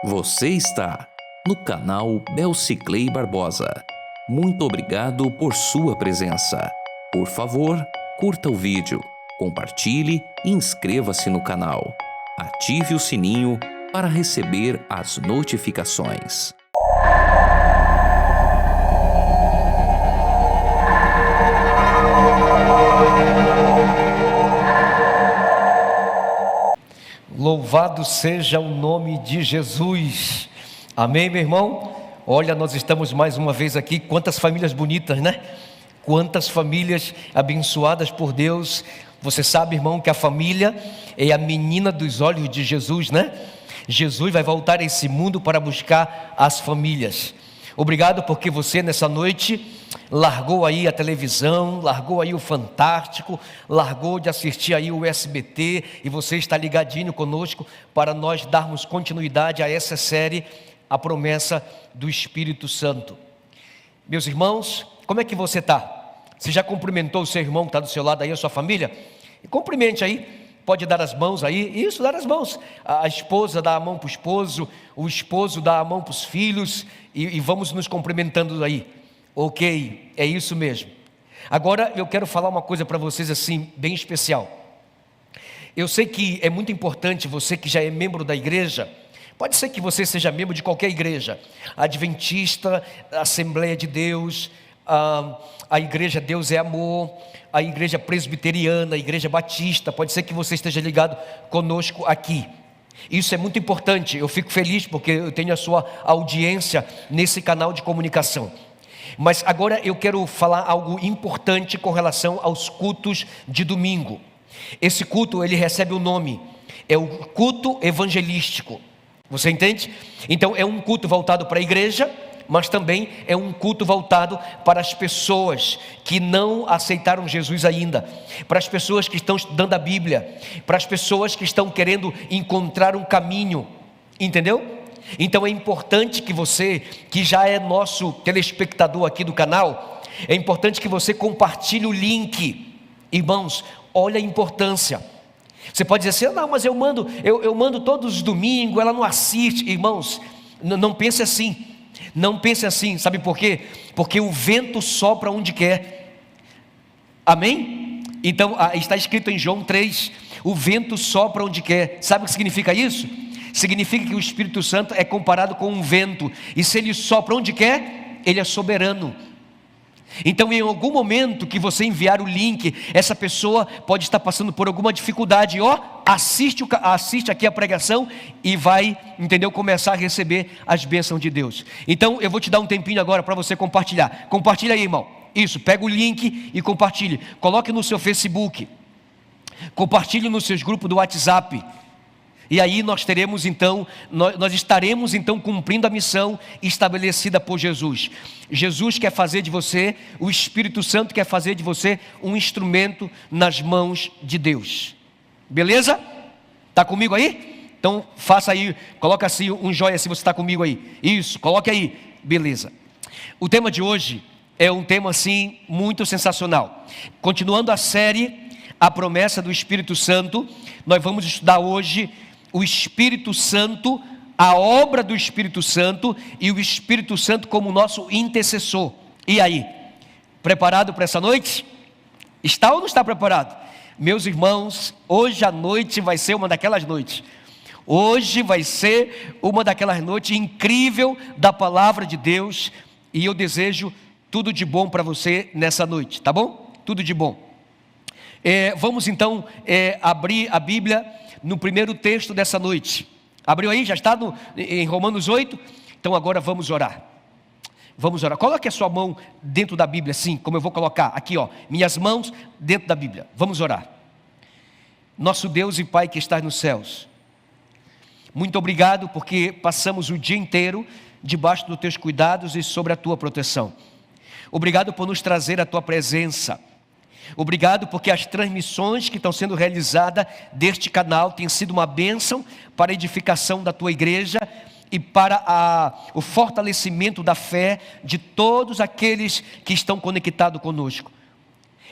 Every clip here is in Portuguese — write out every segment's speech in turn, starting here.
Você está no canal Belciclei Barbosa. Muito obrigado por sua presença. Por favor, curta o vídeo, compartilhe e inscreva-se no canal. Ative o sininho para receber as notificações. Louvado seja o nome de Jesus. Amém, meu irmão? Olha, nós estamos mais uma vez aqui. Quantas famílias bonitas, né? Quantas famílias abençoadas por Deus. Você sabe, irmão, que a família é a menina dos olhos de Jesus, né? Jesus vai voltar a esse mundo para buscar as famílias. Obrigado porque você nessa noite largou aí a televisão, largou aí o Fantástico, largou de assistir aí o SBT e você está ligadinho conosco para nós darmos continuidade a essa série, a promessa do Espírito Santo. Meus irmãos, como é que você está? Você já cumprimentou o seu irmão que está do seu lado aí, a sua família? Cumprimente aí. Pode dar as mãos aí, isso, dar as mãos. A esposa dá a mão para o esposo dá a mão para os filhos e vamos nos cumprimentando aí. Ok, é isso mesmo. Agora eu quero falar uma coisa para vocês assim, bem especial. Eu sei que é muito importante você que já é membro da igreja, pode ser que você seja membro de qualquer igreja, Adventista, Assembleia de Deus, a igreja Deus é Amor, a igreja presbiteriana, a igreja batista, pode ser que você esteja ligado conosco aqui. Isso é muito importante, eu fico feliz porque eu tenho a sua audiência nesse canal de comunicação. Mas agora eu quero falar algo importante com relação aos cultos de domingo. Esse culto, ele recebe o nome, é o culto evangelístico. Você entende? Então é um culto voltado para a igreja, mas também é um culto voltado para as pessoas que não aceitaram Jesus ainda, para as pessoas que estão estudando a Bíblia, para as pessoas que estão querendo encontrar um caminho, entendeu? Então é importante que você, que já é nosso telespectador aqui do canal, é importante que você compartilhe o link. Irmãos, olha a importância. Você pode dizer assim, não, mas eu mando todos os domingos, ela não assiste. Irmãos, não pense assim. Não pense assim, sabe por quê? Porque o vento sopra onde quer. Amém? Então está escrito em João 3, o vento sopra onde quer. Sabe o que significa isso? Significa que o Espírito Santo é comparado com um vento, e se ele sopra onde quer, ele é soberano. Então em algum momento que você enviar o link, essa pessoa pode estar passando por alguma dificuldade, assiste aqui a pregação e vai, entendeu, começar a receber as bênçãos de Deus. Então eu vou te dar um tempinho agora para você compartilhar. Compartilha aí, irmão. Isso, pega o link e compartilhe. Coloque no seu Facebook, compartilhe nos seus grupos do WhatsApp. E aí nós estaremos então cumprindo a missão estabelecida por Jesus. Jesus quer fazer de você, o Espírito Santo quer fazer de você um instrumento nas mãos de Deus. Beleza? Está comigo aí? Então faça aí, coloca assim um joinha se você está comigo aí. Isso, coloque aí. Beleza. O tema de hoje é um tema assim muito sensacional. Continuando a série, a promessa do Espírito Santo, nós vamos estudar hoje o Espírito Santo, a obra do Espírito Santo e o Espírito Santo como nosso intercessor. E aí, preparado para essa noite? Está ou não está preparado? Meus irmãos, hoje à noite vai ser uma daquelas noites. Hoje vai ser uma daquelas noites incrível da palavra de Deus, e eu desejo tudo de bom para você nessa noite, tá bom? Tudo de bom. Vamos então abrir a Bíblia no primeiro texto dessa noite. Abriu aí? Já está em Romanos 8? Então agora vamos orar. Vamos orar. Coloque a sua mão dentro da Bíblia, assim como eu vou colocar aqui, ó, minhas mãos dentro da Bíblia. Vamos orar. Nosso Deus e Pai que estás nos céus, muito obrigado porque passamos o dia inteiro debaixo dos teus cuidados e sobre a tua proteção. Obrigado por nos trazer a tua presença. Obrigado porque as transmissões que estão sendo realizadas deste canal têm sido uma bênção para a edificação da tua igreja e para o fortalecimento da fé de todos aqueles que estão conectados conosco.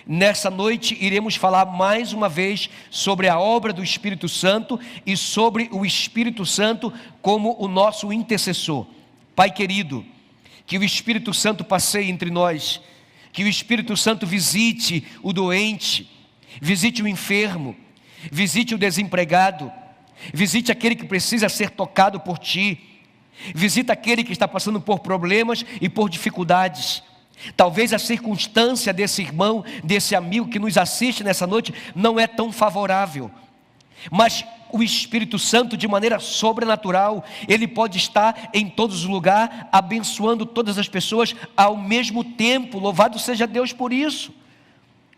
nessa noite iremos falar mais uma vez sobre a obra do Espírito Santo e sobre o Espírito Santo como o nosso intercessor. Pai querido, que o Espírito Santo passeie entre nós, que o Espírito Santo visite o doente, visite o enfermo, visite o desempregado, visite aquele que precisa ser tocado por Ti, visita aquele que está passando por problemas e por dificuldades. Talvez a circunstância desse irmão, desse amigo que nos assiste nessa noite não é tão favorável, mas o Espírito Santo, de maneira sobrenatural, ele pode estar em todos os lugares, abençoando todas as pessoas ao mesmo tempo. Louvado seja Deus por isso.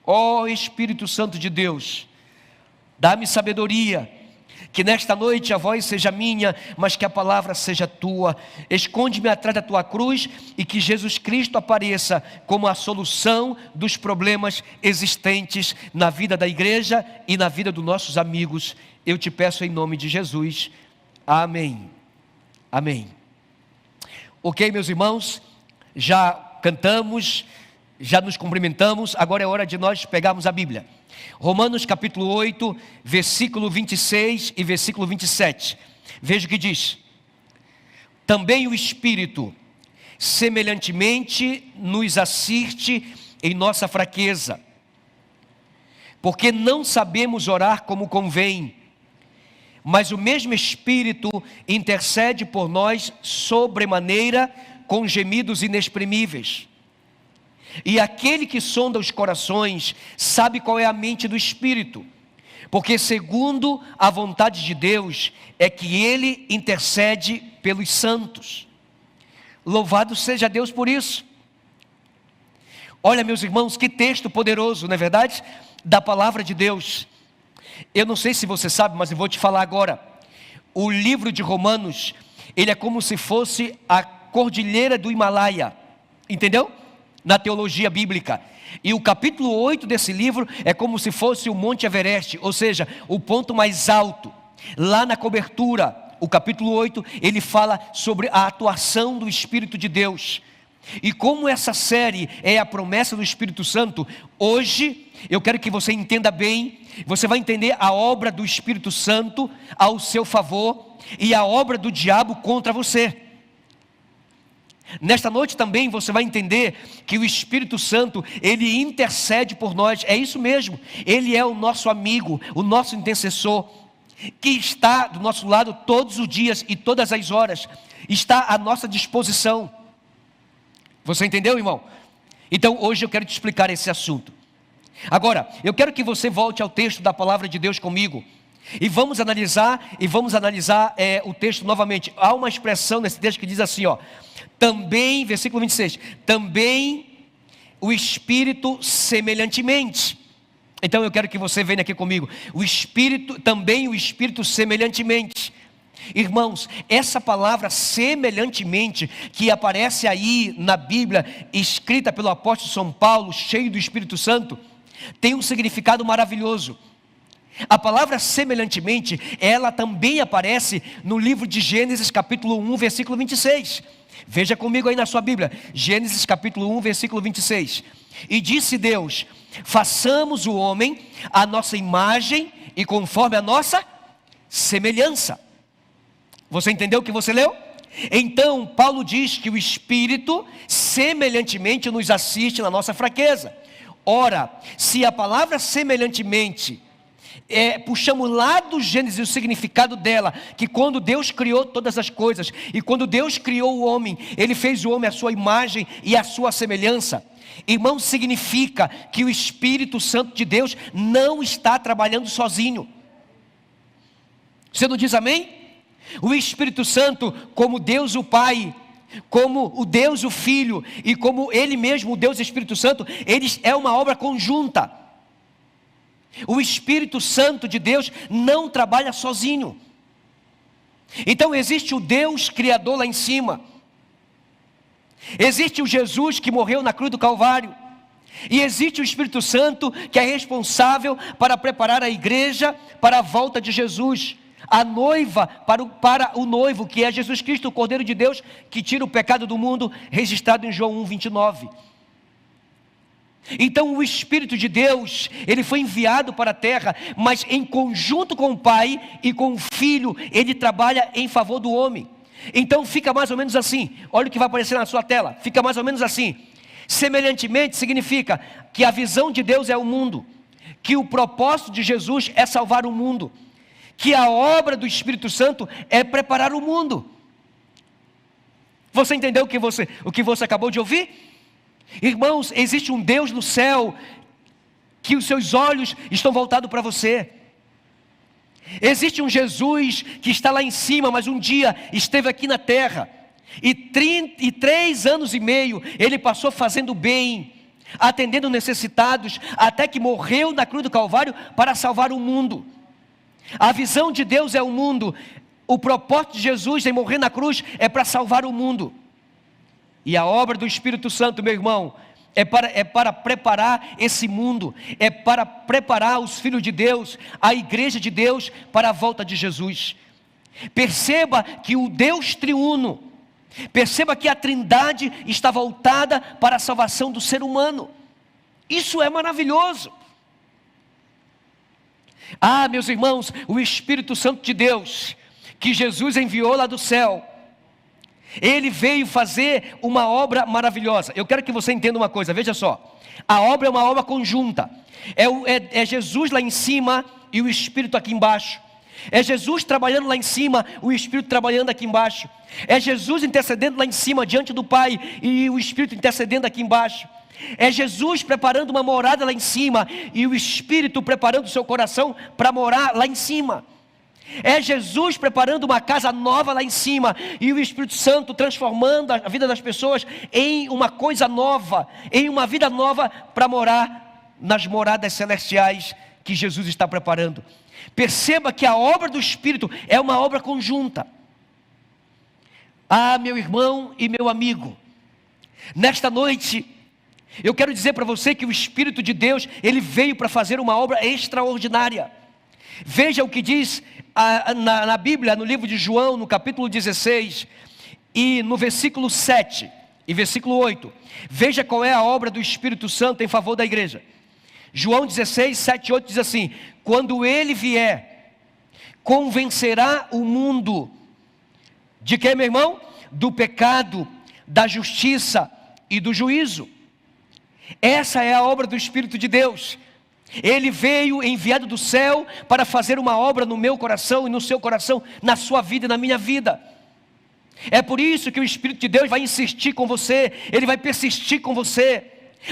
Ó Espírito Santo de Deus, dá-me sabedoria, que nesta noite a voz seja minha, mas que a palavra seja tua. Esconde-me atrás da tua cruz e que Jesus Cristo apareça como a solução dos problemas existentes na vida da igreja e na vida dos nossos amigos. Eu te peço em nome de Jesus. Amém. Amém. Ok, meus irmãos, já cantamos, já nos cumprimentamos, agora é hora de nós pegarmos a Bíblia. Romanos capítulo 8, versículo 26 e versículo 27. Veja o que diz: também o Espírito semelhantemente nos assiste em nossa fraqueza, porque não sabemos orar como convém, mas o mesmo Espírito intercede por nós sobremaneira com gemidos inexprimíveis. E aquele que sonda os corações sabe qual é a mente do Espírito, porque segundo a vontade de Deus é que Ele intercede pelos santos. Louvado seja Deus por isso. Olha, meus irmãos, que texto poderoso, não é verdade? Da palavra de Deus. Eu não sei se você sabe, mas eu vou te falar agora. O livro de Romanos, ele é como se fosse a cordilheira do Himalaia, entendeu? Na teologia bíblica. E o capítulo 8 desse livro é como se fosse o Monte Everest, ou seja, o ponto mais alto. Lá na cobertura, o capítulo 8, ele fala sobre a atuação do Espírito de Deus. E como essa série é a promessa do Espírito Santo, hoje eu quero que você entenda bem, você vai entender a obra do Espírito Santo ao seu favor e a obra do diabo contra você. Nesta noite também você vai entender que o Espírito Santo, ele intercede por nós, é isso mesmo, ele é o nosso amigo, o nosso intercessor, que está do nosso lado todos os dias e todas as horas, está à nossa disposição. Você entendeu, irmão? Então hoje eu quero te explicar esse assunto. Agora, eu quero que você volte ao texto da palavra de Deus comigo, e vamos analisar o texto novamente. Há uma expressão nesse texto que diz assim, ó: também, versículo 26, também o Espírito semelhantemente. Então eu quero que você venha aqui comigo. Também o Espírito semelhantemente. Irmãos, essa palavra semelhantemente, que aparece aí na Bíblia, escrita pelo apóstolo São Paulo, cheio do Espírito Santo, tem um significado maravilhoso. A palavra semelhantemente, ela também aparece no livro de Gênesis capítulo 1, versículo 26. Veja comigo aí na sua Bíblia, Gênesis capítulo 1, versículo 26. E disse Deus: façamos o homem à nossa imagem e conforme a nossa semelhança. Você entendeu o que você leu? Então Paulo diz que o Espírito semelhantemente nos assiste na nossa fraqueza. Ora, se a palavra semelhantemente puxamos lá do Gênesis o significado dela, que quando Deus criou todas as coisas, e quando Deus criou o homem, Ele fez o homem à sua imagem e à sua semelhança. Irmão, significa que o Espírito Santo de Deus não está trabalhando sozinho. Você não diz amém? O Espírito Santo, como Deus o Pai, como o Deus o Filho, e como Ele mesmo, o Deus Espírito Santo, eles é uma obra conjunta. O Espírito Santo de Deus não trabalha sozinho. Então existe o Deus Criador lá em cima, existe o Jesus que morreu na cruz do Calvário, e existe o Espírito Santo que é responsável para preparar a igreja para a volta de Jesus, a noiva para o noivo, que é Jesus Cristo, o Cordeiro de Deus, que tira o pecado do mundo, registrado em João 1, 29. Então o Espírito de Deus, ele foi enviado para a terra, mas em conjunto com o Pai e com o Filho, ele trabalha em favor do homem. Então fica mais ou menos assim, olha o que vai aparecer na sua tela, fica mais ou menos assim. Semelhantemente significa que a visão de Deus é o mundo, que o propósito de Jesus é salvar o mundo, que a obra do Espírito Santo é preparar o mundo. Você entendeu o que você acabou de ouvir? Irmãos, existe um Deus no céu, que os seus olhos estão voltados para você. Existe um Jesus que está lá em cima, mas um dia esteve aqui na terra, e 3 anos e meio, ele passou fazendo bem, atendendo necessitados, até que morreu na cruz do Calvário para salvar o mundo. A visão de Deus é o mundo, o propósito de Jesus em morrer na cruz é para salvar o mundo. E a obra do Espírito Santo, meu irmão, é para preparar esse mundo, é para preparar os filhos de Deus, a igreja de Deus, para a volta de Jesus. Perceba que o Deus triuno, perceba que a Trindade está voltada para a salvação do ser humano. Isso é maravilhoso. Ah, meus irmãos, o Espírito Santo de Deus, que Jesus enviou lá do céu, ele veio fazer uma obra maravilhosa. Eu quero que você entenda uma coisa, veja só. A obra é uma obra conjunta. É Jesus lá em cima e o Espírito aqui embaixo. É Jesus trabalhando lá em cima, o Espírito trabalhando aqui embaixo. É Jesus intercedendo lá em cima diante do Pai e o Espírito intercedendo aqui embaixo. É Jesus preparando uma morada lá em cima e o Espírito preparando o seu coração para morar lá em cima. É Jesus preparando uma casa nova lá em cima e o Espírito Santo transformando a vida das pessoas em uma coisa nova, em uma vida nova para morar nas moradas celestiais que Jesus está preparando. Perceba que a obra do Espírito é uma obra conjunta. Ah, meu irmão e meu amigo, nesta noite eu quero dizer para você que o Espírito de Deus, ele veio para fazer uma obra extraordinária. Veja o que diz na Bíblia, no livro de João, no capítulo 16, e no versículo 7 e versículo 8. Veja qual é a obra do Espírito Santo em favor da igreja. João 16, 7 e 8 diz assim: quando ele vier, convencerá o mundo de quê, meu irmão? Do pecado, da justiça e do juízo. Essa é a obra do Espírito de Deus. Ele veio enviado do céu para fazer uma obra no meu coração e no seu coração, na sua vida e na minha vida. É por isso que o Espírito de Deus vai insistir com você, ele vai persistir com você,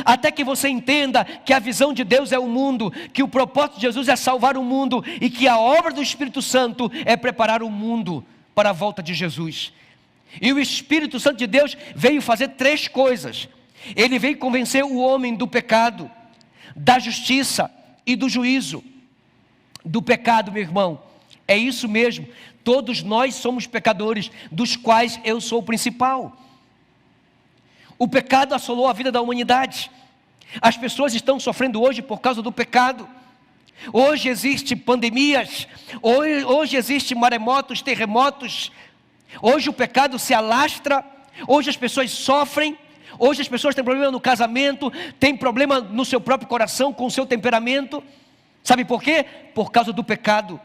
até que você entenda que a visão de Deus é o mundo, que o propósito de Jesus é salvar o mundo e que a obra do Espírito Santo é preparar o mundo para a volta de Jesus. E o Espírito Santo de Deus veio fazer 3 coisas. Ele veio convencer o homem do pecado, da justiça e do juízo. Do pecado, meu irmão, é isso mesmo, todos nós somos pecadores, dos quais eu sou o principal. O pecado assolou a vida da humanidade. As pessoas estão sofrendo hoje por causa do pecado. Hoje existem pandemias, hoje existem maremotos, terremotos. Hoje o pecado se alastra, hoje as pessoas sofrem. Hoje as pessoas têm problema no casamento, têm problema no seu próprio coração, com o seu temperamento. Sabe por quê? Por causa do pecado.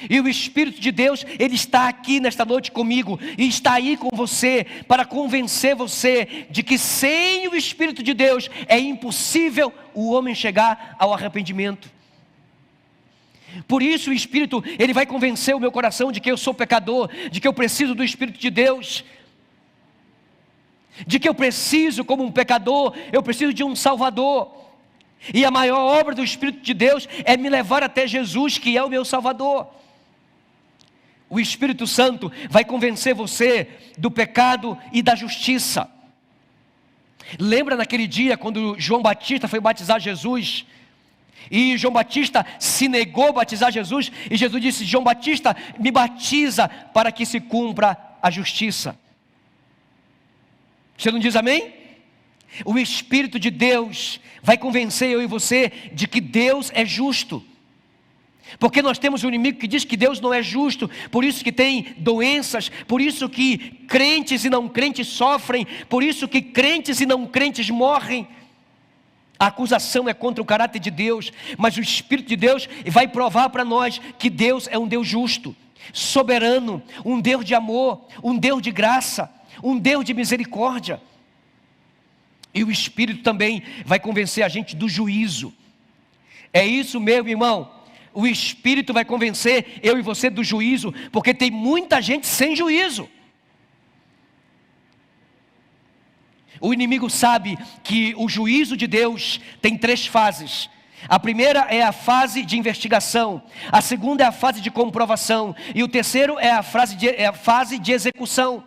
E o Espírito de Deus, ele está aqui nesta noite comigo, e está aí com você, para convencer você de que sem o Espírito de Deus é impossível o homem chegar ao arrependimento. Por isso o Espírito, ele vai convencer o meu coração de que eu sou pecador, de que eu preciso do Espírito de Deus, de que eu preciso, como um pecador, eu preciso de um Salvador. E a maior obra do Espírito de Deus é me levar até Jesus, que é o meu Salvador. O Espírito Santo vai convencer você do pecado e da justiça. Lembra naquele dia quando João Batista foi batizar Jesus? E João Batista se negou a batizar Jesus, e Jesus disse: João Batista, me batiza para que se cumpra a justiça. Você não diz amém? O Espírito de Deus vai convencer eu e você de que Deus é justo. Porque nós temos um inimigo que diz que Deus não é justo, por isso que tem doenças, por isso que crentes e não crentes sofrem, por isso que crentes e não crentes morrem. A acusação é contra o caráter de Deus, mas o Espírito de Deus vai provar para nós que Deus é um Deus justo, soberano, um Deus de amor, um Deus de graça, um Deus de misericórdia. E o Espírito também vai convencer a gente do juízo. É isso mesmo, irmão. O Espírito vai convencer eu e você do juízo, porque tem muita gente sem juízo. O inimigo sabe que o juízo de Deus tem 3 fases. A primeira é a fase de investigação, a segunda é a fase de comprovação, e o terceiro é a fase de execução.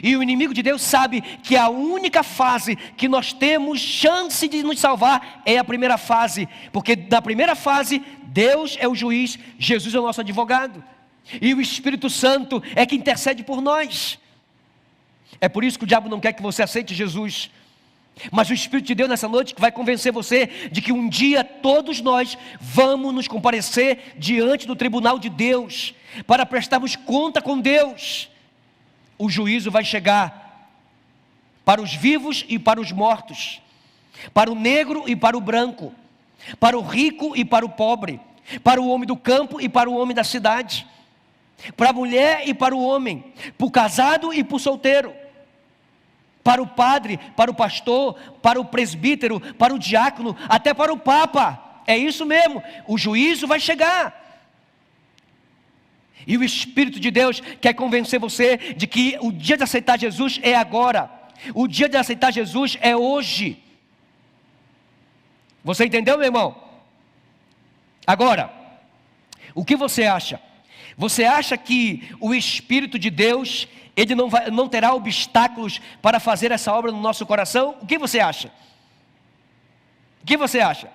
E o inimigo de Deus sabe que a única fase que nós temos chance de nos salvar é a primeira fase, porque na primeira fase Deus é o juiz, Jesus é o nosso advogado, e o Espírito Santo é que intercede por nós. É por isso que o diabo não quer que você aceite Jesus. Mas o Espírito de Deus nessa noite vai convencer você de que um dia todos nós vamos nos comparecer diante do tribunal de Deus, para prestarmos conta com Deus. O juízo vai chegar para os vivos e para os mortos, para o negro e para o branco, para o rico e para o pobre, para o homem do campo e para o homem da cidade, para a mulher e para o homem, para o casado e para o solteiro, para o padre, para o pastor, para o presbítero, para o diácono, até para o papa. É isso mesmo, o juízo vai chegar. E o Espírito de Deus quer convencer você de que o dia de aceitar Jesus é agora. O dia de aceitar Jesus é hoje. Você entendeu, meu irmão? Agora, o que você acha? Você acha que o Espírito de Deus, ele não terá obstáculos para fazer essa obra no nosso coração? O que você acha? O que você acha?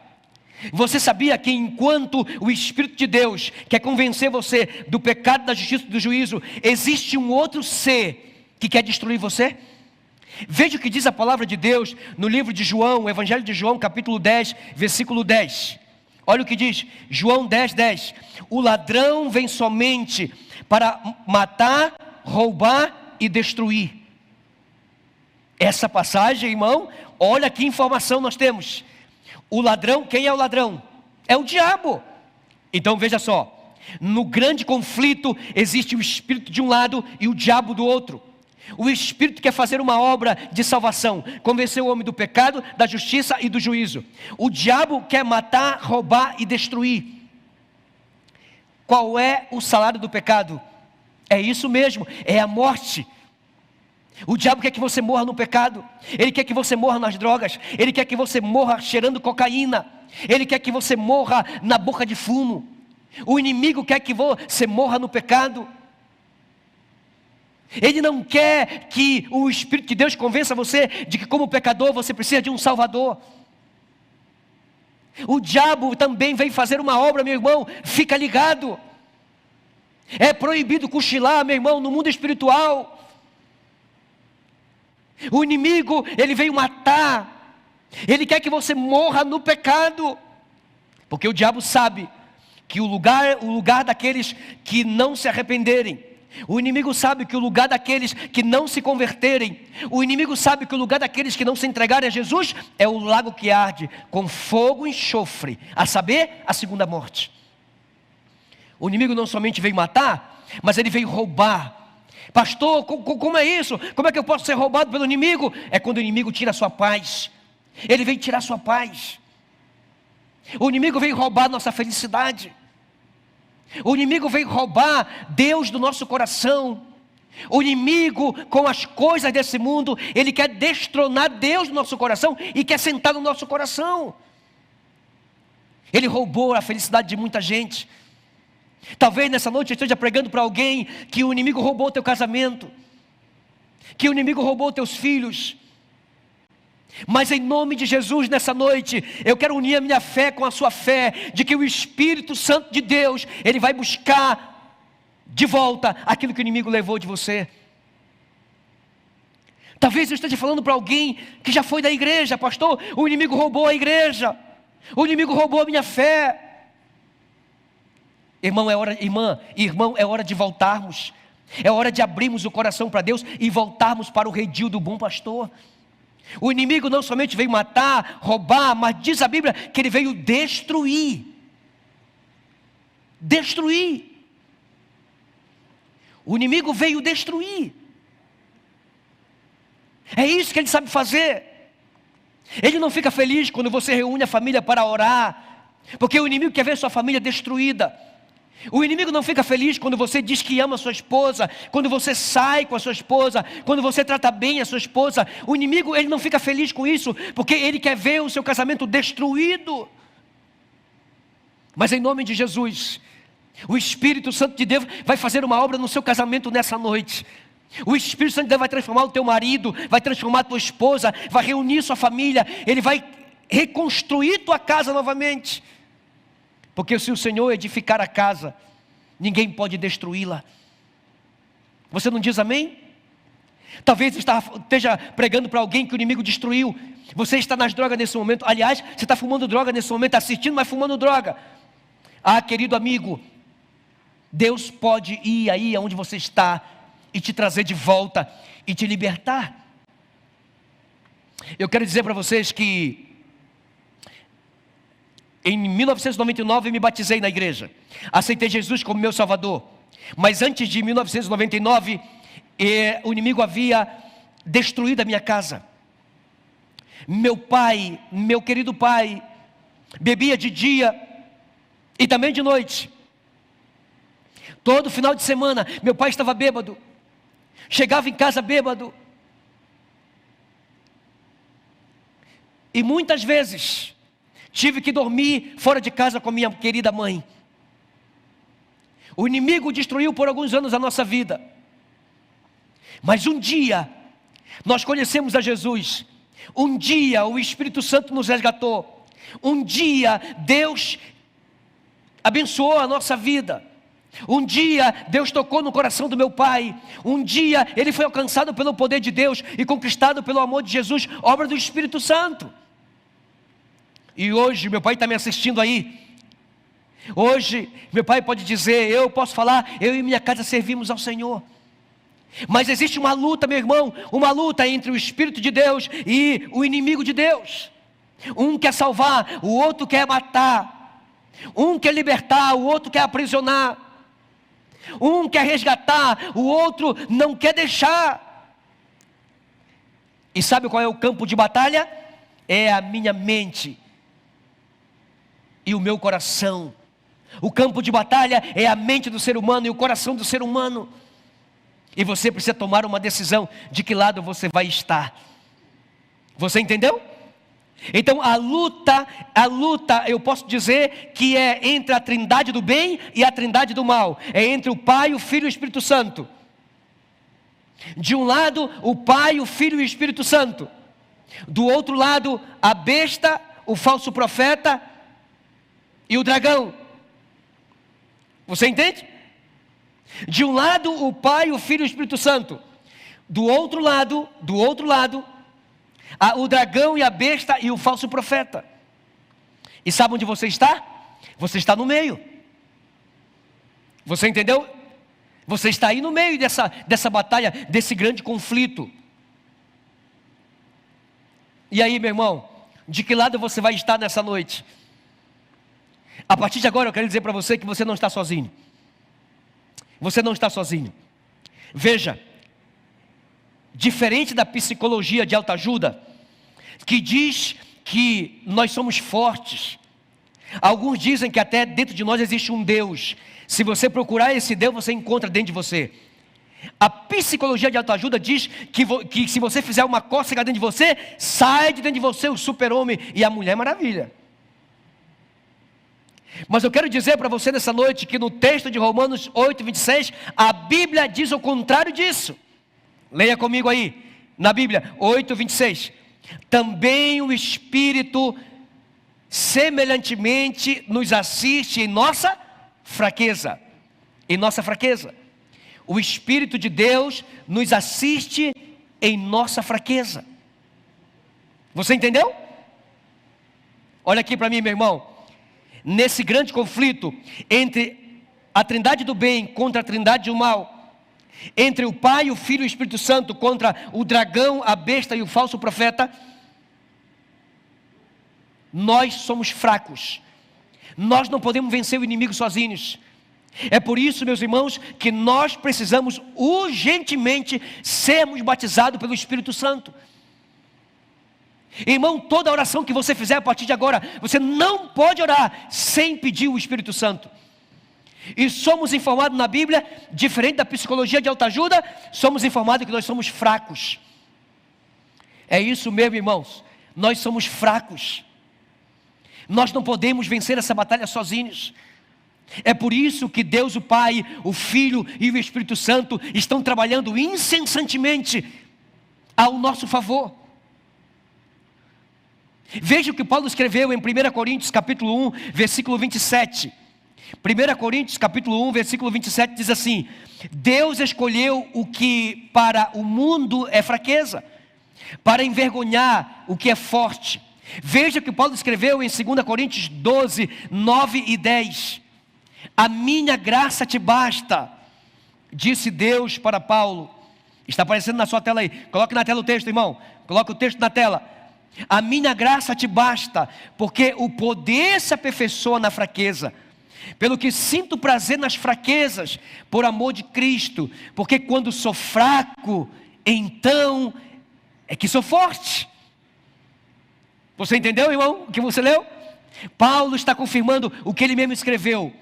Você sabia que enquanto o Espírito de Deus quer convencer você do pecado, da justiça e do juízo, existe um outro ser que quer destruir você? Veja o que diz a palavra de Deus no livro de João, o Evangelho de João, capítulo 10, versículo 10. Olha o que diz, João 10, 10. O ladrão vem somente para matar, roubar e destruir. Essa passagem, irmão, olha que informação nós temos. O ladrão, quem é o ladrão? É o diabo. Então veja só, no grande conflito existe o Espírito de um lado e o diabo do outro. O Espírito quer fazer uma obra de salvação, convencer o homem do pecado, da justiça e do juízo. O diabo quer matar, roubar e destruir. Qual é o salário do pecado? É isso mesmo, é a morte. O diabo quer que você morra no pecado, ele quer que você morra nas drogas, ele quer que você morra cheirando cocaína, ele quer que você morra na boca de fumo. O inimigo quer que você morra no pecado. Ele não quer que o Espírito de Deus convença você de que como pecador você precisa de um Salvador. O diabo também vem fazer uma obra, meu irmão, fica ligado. É proibido cochilar, meu irmão, no mundo espiritual. O inimigo, ele veio matar, ele quer que você morra no pecado, porque o diabo sabe que o lugar daqueles que não se arrependerem, o inimigo sabe que o lugar daqueles que não se converterem, o inimigo sabe que o lugar daqueles que não se entregarem a Jesus é o lago que arde com fogo e enxofre, a saber, a segunda morte. O inimigo não somente veio matar, mas ele veio roubar. Pastor, como é isso? Como é que eu posso ser roubado pelo inimigo? É quando o inimigo tira a sua paz. Ele vem tirar a sua paz. O inimigo veio roubar a nossa felicidade. O inimigo veio roubar Deus do nosso coração. O inimigo, com as coisas desse mundo, ele quer destronar Deus do nosso coração e quer sentar no nosso coração. Ele roubou a felicidade de muita gente. Talvez nessa noite eu esteja pregando para alguém que o inimigo roubou o teu casamento, que o inimigo roubou teus filhos. Mas em nome de Jesus, nessa noite, eu quero unir a minha fé com a sua fé, de que o Espírito Santo de Deus, ele vai buscar de volta aquilo que o inimigo levou de você. Talvez eu esteja falando para alguém que já foi da igreja, pastor, o inimigo roubou a igreja, o inimigo roubou a minha fé. Irmão, é hora de voltarmos. É hora de abrirmos o coração para Deus e voltarmos para o redil do bom pastor. O inimigo não somente veio matar, roubar, mas diz a Bíblia que ele veio destruir. Destruir. O inimigo veio destruir. É isso que ele sabe fazer. Ele não fica feliz quando você reúne a família para orar, porque o inimigo quer ver sua família destruída. O inimigo não fica feliz quando você diz que ama a sua esposa, quando você sai com a sua esposa, quando você trata bem a sua esposa. O inimigo, ele não fica feliz com isso, porque ele quer ver o seu casamento destruído. Mas em nome de Jesus, o Espírito Santo de Deus vai fazer uma obra no seu casamento nessa noite. O Espírito Santo de Deus vai transformar o teu marido, vai transformar a tua esposa, vai reunir sua família, ele vai reconstruir tua casa novamente. Porque se o Senhor edificar a casa, ninguém pode destruí-la. Você não diz amém? Talvez esteja pregando para alguém que o inimigo destruiu. Você está nas drogas nesse momento. Aliás, você está fumando droga nesse momento, assistindo, mas fumando droga. Ah, querido amigo, Deus pode ir aí aonde você está e te trazer de volta e te libertar. Eu quero dizer para vocês que em 1999 eu me batizei na igreja, aceitei Jesus como meu Salvador. Mas antes de 1999, o inimigo havia destruído a minha casa. Meu pai, meu querido pai, bebia de dia e também de noite. Todo final de semana, meu pai estava bêbado. Chegava em casa bêbado. E muitas vezes tive que dormir fora de casa com minha querida mãe. O inimigo destruiu por alguns anos a nossa vida. Mas um dia, nós conhecemos a Jesus. Um dia o Espírito Santo nos resgatou. Um dia Deus abençoou a nossa vida. Um dia Deus tocou no coração do meu pai. Um dia ele foi alcançado pelo poder de Deus e conquistado pelo amor de Jesus, obra do Espírito Santo. E hoje meu pai está me assistindo aí. Hoje meu pai pode dizer, eu posso falar, eu e minha casa servimos ao Senhor. Mas existe uma luta, meu irmão, uma luta entre o Espírito de Deus e o inimigo de Deus. Um quer salvar, o outro quer matar. Um quer libertar, o outro quer aprisionar. Um quer resgatar, o outro não quer deixar. E sabe qual é o campo de batalha? É a minha mente e o meu coração. O campo de batalha é a mente do ser humano e o coração do ser humano. E você precisa tomar uma decisão de que lado você vai estar. Você entendeu? Então a luta, eu posso dizer que é entre a trindade do bem e a trindade do mal. É entre o Pai, o Filho e o Espírito Santo. De um lado, o Pai, o Filho e o Espírito Santo. Do outro lado, a besta, o falso profeta e o dragão. Você entende? De um lado, o Pai, o Filho e o Espírito Santo. Do outro lado, o dragão e a besta e o falso profeta. E sabe onde você está? Você está no meio. Você entendeu? Você está aí no meio dessa batalha, desse grande conflito. E aí, meu irmão, de que lado você vai estar nessa noite? A partir de agora eu quero dizer para você que você não está sozinho. Você não está sozinho. Veja, diferente da psicologia de autoajuda, que diz que nós somos fortes. Alguns dizem que até dentro de nós existe um Deus. Se você procurar esse Deus, você encontra dentro de você. A psicologia de autoajuda diz que se você fizer uma cócega dentro de você, sai de dentro de você o super-homem e a Mulher Maravilha. Mas eu quero dizer para você nessa noite que no texto de Romanos 8, 26, a Bíblia diz o contrário disso. Leia comigo aí, na Bíblia, 8, 26. Também o Espírito semelhantemente nos assiste em nossa fraqueza. Em nossa fraqueza. O Espírito de Deus nos assiste em nossa fraqueza. Você entendeu? Olha aqui para mim, meu irmão. Nesse grande conflito entre a trindade do bem contra a trindade do mal, entre o Pai, o Filho e o Espírito Santo contra o dragão, a besta e o falso profeta, nós somos fracos. Nós não podemos vencer o inimigo sozinhos. É por isso, meus irmãos, que nós precisamos urgentemente sermos batizados pelo Espírito Santo. Irmão, toda oração que você fizer a partir de agora, você não pode orar sem pedir o Espírito Santo. E somos informados na Bíblia, diferente da psicologia de autoajuda, somos informados que nós somos fracos. É isso mesmo, irmãos, nós somos fracos. Nós não podemos vencer essa batalha sozinhos. É por isso que Deus, o Pai, o Filho e o Espírito Santo estão trabalhando incessantemente ao nosso favor. Veja o que Paulo escreveu em 1 Coríntios capítulo 1, versículo 27. 1 Coríntios capítulo 1, versículo 27 diz assim: Deus escolheu o que para o mundo é fraqueza, para envergonhar o que é forte. Veja o que Paulo escreveu em 2 Coríntios 12, 9 e 10. A minha graça te basta, disse Deus para Paulo. Está aparecendo na sua tela aí. Coloque na tela o texto, irmão. Coloque o texto na tela. A minha graça te basta, porque o poder se aperfeiçoa na fraqueza. Pelo que sinto prazer nas fraquezas, por amor de Cristo. Porque quando sou fraco, então é que sou forte. Você entendeu, irmão, o que você leu? Paulo está confirmando o que ele mesmo escreveu.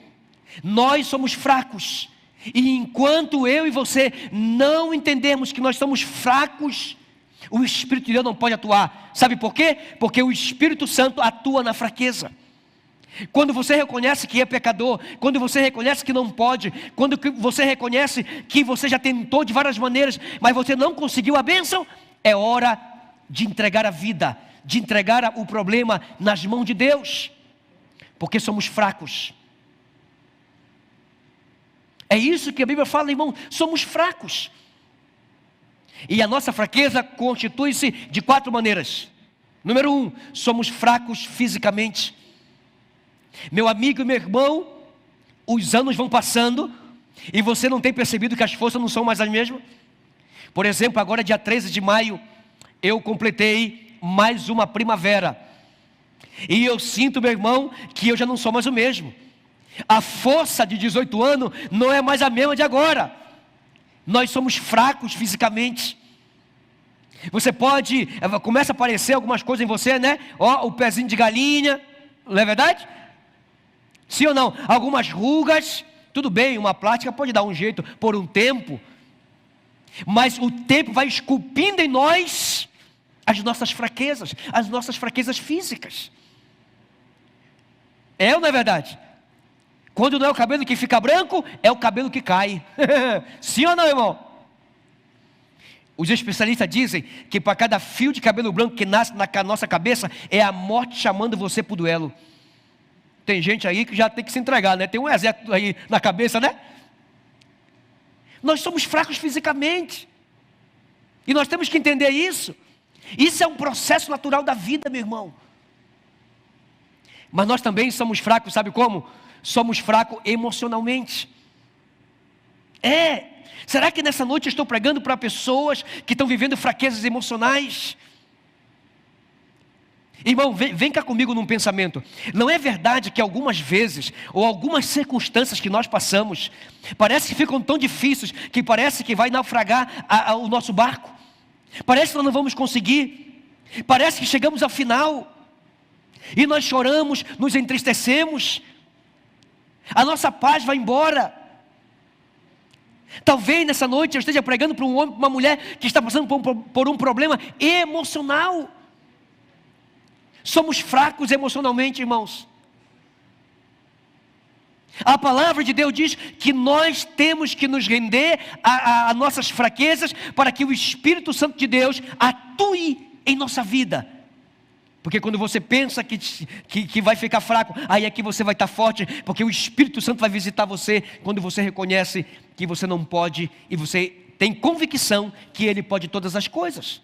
Nós somos fracos. E enquanto eu e você não entendermos que nós somos fracos, o Espírito de Deus não pode atuar. Sabe por quê? Porque o Espírito Santo atua na fraqueza. Quando você reconhece que é pecador, quando você reconhece que não pode, quando você reconhece que você já tentou de várias maneiras, mas você não conseguiu a bênção, é hora de entregar a vida, de entregar o problema nas mãos de Deus, porque somos fracos. É isso que a Bíblia fala, irmão, somos fracos. E a nossa fraqueza constitui-se de 4 maneiras. Número 1, somos fracos fisicamente. Meu amigo e meu irmão, os anos vão passando e você não tem percebido que as forças não são mais as mesmas? Por exemplo, agora dia 13 de maio, eu completei mais uma primavera. E eu sinto, meu irmão, que eu já não sou mais o mesmo. A força de 18 anos não é mais a mesma de agora. Nós somos fracos fisicamente. Você começa a aparecer algumas coisas em você, né? Ó, o pezinho de galinha, não é verdade? Sim ou não? Algumas rugas, tudo bem, uma plástica pode dar um jeito por um tempo, mas o tempo vai esculpindo em nós as nossas fraquezas físicas. É ou não é verdade? Quando não é o cabelo que fica branco, é o cabelo que cai. Sim ou não, irmão? Os especialistas dizem que para cada fio de cabelo branco que nasce na nossa cabeça, é a morte chamando você para o duelo. Tem gente aí que já tem que se entregar, né? Tem um exército aí na cabeça, né? Nós somos fracos fisicamente. E nós temos que entender isso. Isso é um processo natural da vida, meu irmão. Mas nós também somos fracos, sabe como? Somos fracos emocionalmente. Será que nessa noite eu estou pregando para pessoas que estão vivendo fraquezas emocionais? Irmão, vem cá comigo num pensamento. Não é verdade que algumas vezes, ou algumas circunstâncias que nós passamos, parece que ficam tão difíceis, que parece que vai naufragar o nosso barco? Parece que nós não vamos conseguir. Parece que chegamos ao final e nós choramos, nos entristecemos, a nossa paz vai embora. Talvez nessa noite eu esteja pregando para um homem, para uma mulher que está passando por um problema emocional. Somos fracos emocionalmente, irmãos. A palavra de Deus diz que nós temos que nos render a nossas fraquezas para que o Espírito Santo de Deus atue em nossa vida. Porque quando você pensa que vai ficar fraco, aí é que você vai estar forte, porque o Espírito Santo vai visitar você quando você reconhece que você não pode e você tem convicção que Ele pode todas as coisas.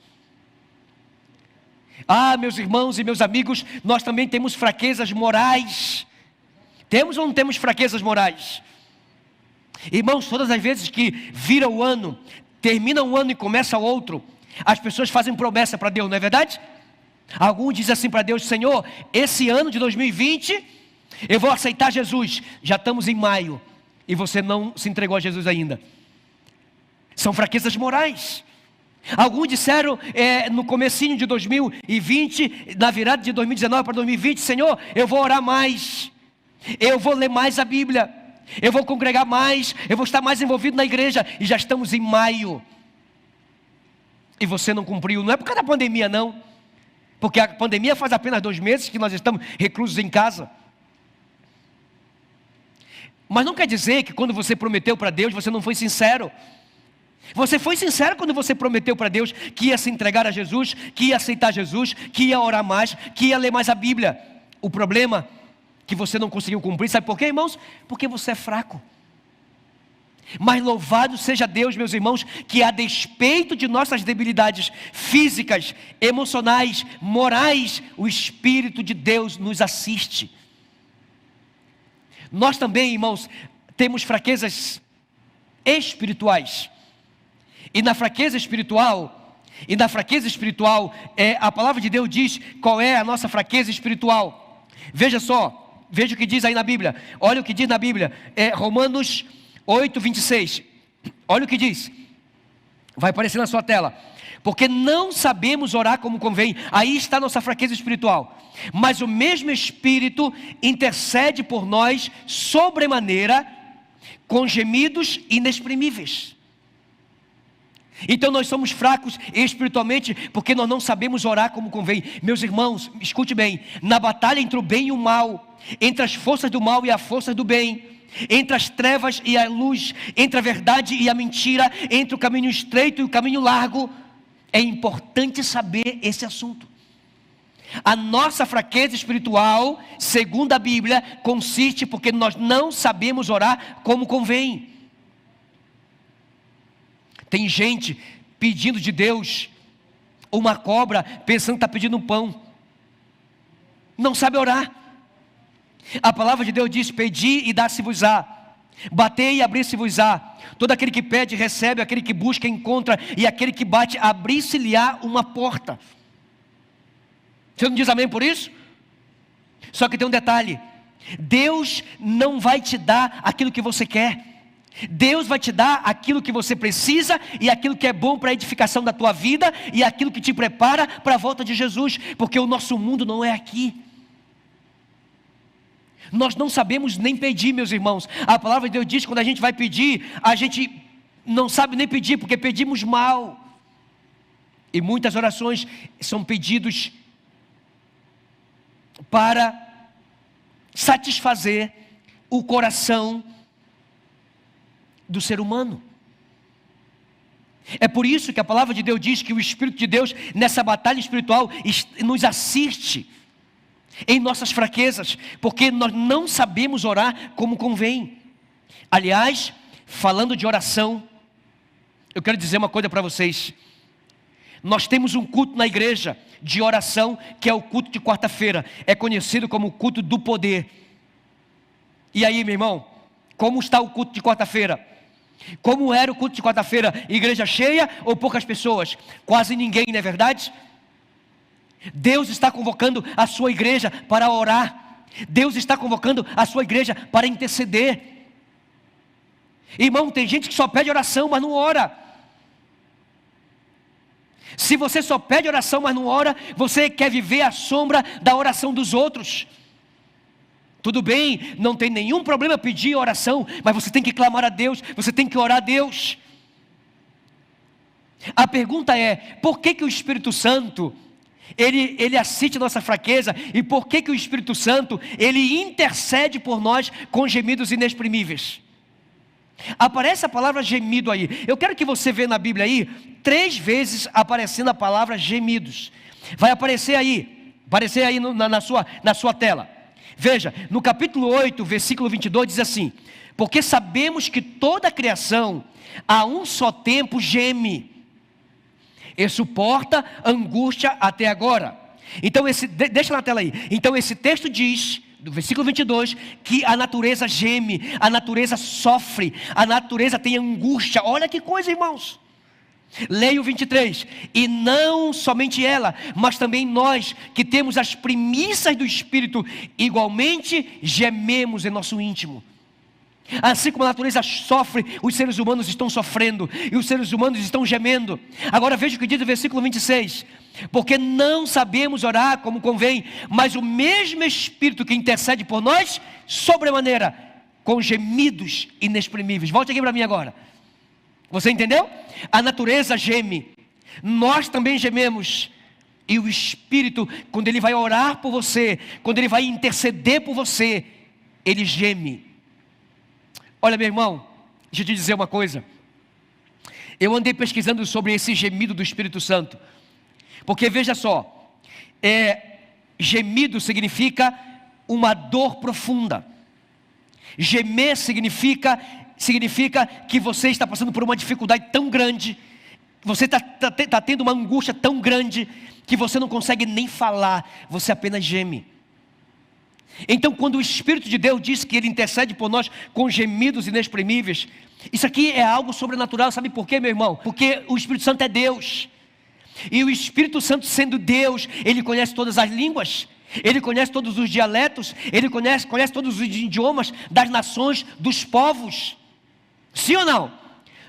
Meus irmãos e meus amigos, nós também temos fraquezas morais. Temos ou não temos fraquezas morais? Irmãos, todas as vezes que vira o ano, termina um ano e começa outro, as pessoas fazem promessa para Deus, não é verdade? Alguns dizem assim para Deus: Senhor, esse ano de 2020, eu vou aceitar Jesus. Já estamos em maio e você não se entregou a Jesus ainda. São fraquezas morais. Alguns disseram no comecinho de 2020, na virada de 2019 para 2020, Senhor, eu vou orar mais, eu vou ler mais a Bíblia, eu vou congregar mais, eu vou estar mais envolvido na igreja. E já estamos em maio e você não cumpriu. Não é por causa da pandemia não, porque a pandemia faz apenas 2 meses que nós estamos reclusos em casa. Mas não quer dizer que quando você prometeu para Deus, você não foi sincero. Você foi sincero quando você prometeu para Deus que ia se entregar a Jesus, que ia aceitar Jesus, que ia orar mais, que ia ler mais a Bíblia. O problema é que você não conseguiu cumprir, sabe por quê, irmãos? Porque você é fraco. Mas louvado seja Deus, meus irmãos, que a despeito de nossas debilidades físicas, emocionais, morais, o Espírito de Deus nos assiste. Nós também, irmãos, temos fraquezas espirituais. E na fraqueza espiritual, a palavra de Deus diz qual é a nossa fraqueza espiritual. Veja só, veja o que diz aí na Bíblia. Olha o que diz na Bíblia, Romanos 8, 26. Olha o que diz, vai aparecer na sua tela. Porque não sabemos orar como convém. Aí está a nossa fraqueza espiritual. Mas o mesmo Espírito intercede por nós sobremaneira, com gemidos inexprimíveis. Então nós somos fracos espiritualmente porque nós não sabemos orar como convém. Meus irmãos, escute bem, na batalha entre o bem e o mal, entre as forças do mal e as forças do bem, entre as trevas e a luz, entre a verdade e a mentira, entre o caminho estreito e o caminho largo, é importante saber esse assunto. A nossa fraqueza espiritual, segundo a Bíblia, consiste porque nós não sabemos orar como convém. Tem gente pedindo de Deus uma cobra, pensando que está pedindo um pão. Não sabe orar. A palavra de Deus diz: pedi e dá-se-vos-á, batei e abrir-se-vos-á. Todo aquele que pede recebe, aquele que busca encontra, e aquele que bate abrir-se-lhe-á uma porta. Você não diz amém por isso? Só que tem um detalhe: Deus não vai te dar aquilo que você quer. Deus vai te dar aquilo que você precisa e aquilo que é bom para a edificação da tua vida e aquilo que te prepara para a volta de Jesus, porque o nosso mundo não é aqui. Nós não sabemos nem pedir, meus irmãos. A palavra de Deus diz que quando a gente vai pedir, a gente não sabe nem pedir, porque pedimos mal. E muitas orações são pedidos para satisfazer o coração do ser humano. É por isso que a palavra de Deus diz que o Espírito de Deus nessa batalha espiritual nos assiste em nossas fraquezas, porque nós não sabemos orar como convém. Aliás, falando de oração, eu quero dizer uma coisa para vocês. Nós temos um culto na igreja de oração, que é o culto de quarta-feira. É conhecido como o culto do poder. E aí, meu irmão, como está o culto de quarta-feira? Como era o culto de quarta-feira? Igreja cheia ou poucas pessoas? Quase ninguém, não é verdade? Deus está convocando a sua igreja para orar. Deus está convocando a sua igreja para interceder. Irmão, tem gente que só pede oração, mas não ora. Se você só pede oração, mas não ora, você quer viver à sombra da oração dos outros. Tudo bem, não tem nenhum problema pedir oração, mas você tem que clamar a Deus, você tem que orar a Deus. A pergunta é, por que o Espírito Santo, ele assiste a nossa fraqueza, e por que o Espírito Santo, ele intercede por nós com gemidos inexprimíveis? Aparece a palavra gemido aí. Eu quero que você veja na Bíblia aí, 3 vezes aparecendo a palavra gemidos. Vai aparecer aí na sua tela. Veja, no capítulo 8, versículo 22 diz assim: porque sabemos que toda a criação a um só tempo geme e suporta angústia até agora. Então deixa na tela aí. Então esse texto diz, do versículo 22, que a natureza geme, a natureza sofre, a natureza tem angústia. Olha que coisa, irmãos. Leia o 23, e não somente ela, mas também nós, que temos as primícias do Espírito, igualmente gememos em nosso íntimo. Assim como a natureza sofre, os seres humanos estão sofrendo, e os seres humanos estão gemendo. Agora veja o que diz o versículo 26, porque não sabemos orar como convém, mas o mesmo Espírito que intercede por nós, sobremaneira, com gemidos inexprimíveis. Volte aqui para mim agora. Você entendeu? A natureza geme, nós também gememos, e o Espírito, quando Ele vai orar por você, quando Ele vai interceder por você, Ele geme. Olha, meu irmão, deixa eu te dizer uma coisa. Eu andei pesquisando sobre esse gemido do Espírito Santo, porque veja só, gemido significa uma dor profunda. Gemer significa que você está passando por uma dificuldade tão grande, você está tendo uma angústia tão grande, que você não consegue nem falar, você apenas geme. Então, quando o Espírito de Deus diz que Ele intercede por nós com gemidos inexprimíveis, isso aqui é algo sobrenatural. Sabe por quê, meu irmão? Porque o Espírito Santo é Deus, e o Espírito Santo sendo Deus, Ele conhece todas as línguas, Ele conhece todos os dialetos, Ele conhece todos os idiomas das nações, dos povos. Sim ou não?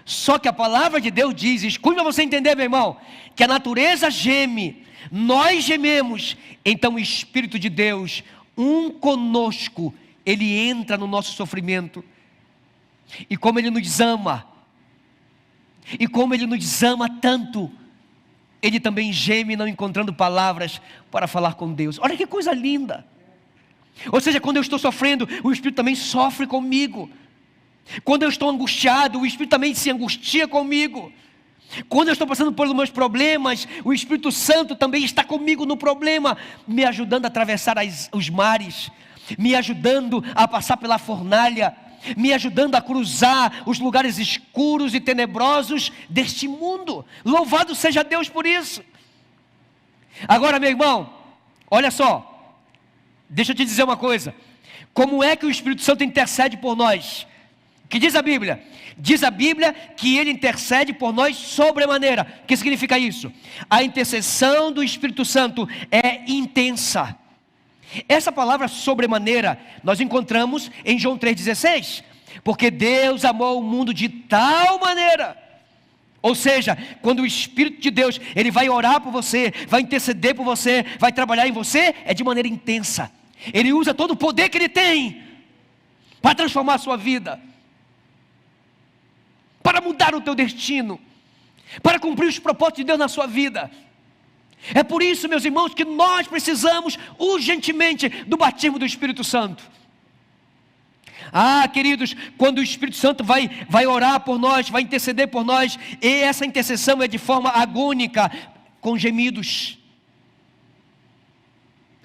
Só que a palavra de Deus diz, escute para você entender, meu irmão, que a natureza geme, nós gememos, então o Espírito de Deus, conosco, Ele entra no nosso sofrimento, e como Ele nos ama, e como Ele nos ama tanto, Ele também geme não encontrando palavras para falar com Deus. Olha que coisa linda. Ou seja, quando eu estou sofrendo, o Espírito também sofre comigo. Quando eu estou angustiado, o Espírito também se angustia comigo. Quando eu estou passando por meus problemas, o Espírito Santo também está comigo no problema, me ajudando a atravessar os mares, me ajudando a passar pela fornalha, me ajudando a cruzar os lugares escuros e tenebrosos deste mundo. Louvado seja Deus por isso. Agora, meu irmão, olha só, deixa eu te dizer uma coisa. Como é que o Espírito Santo intercede por nós? O que diz a Bíblia? Diz a Bíblia que Ele intercede por nós sobremaneira. O que significa isso? A intercessão do Espírito Santo é intensa. Essa palavra sobremaneira nós encontramos em João 3,16. Porque Deus amou o mundo de tal maneira. Ou seja, quando o Espírito de Deus, Ele vai orar por você, vai interceder por você, vai trabalhar em você, é de maneira intensa. Ele usa todo o poder que Ele tem para transformar a sua vida, para mudar o teu destino, para cumprir os propósitos de Deus na sua vida. É por isso, meus irmãos, que nós precisamos urgentemente do batismo do Espírito Santo. Ah, queridos, quando o Espírito Santo vai orar por nós, vai interceder por nós, e essa intercessão é de forma agônica, com gemidos.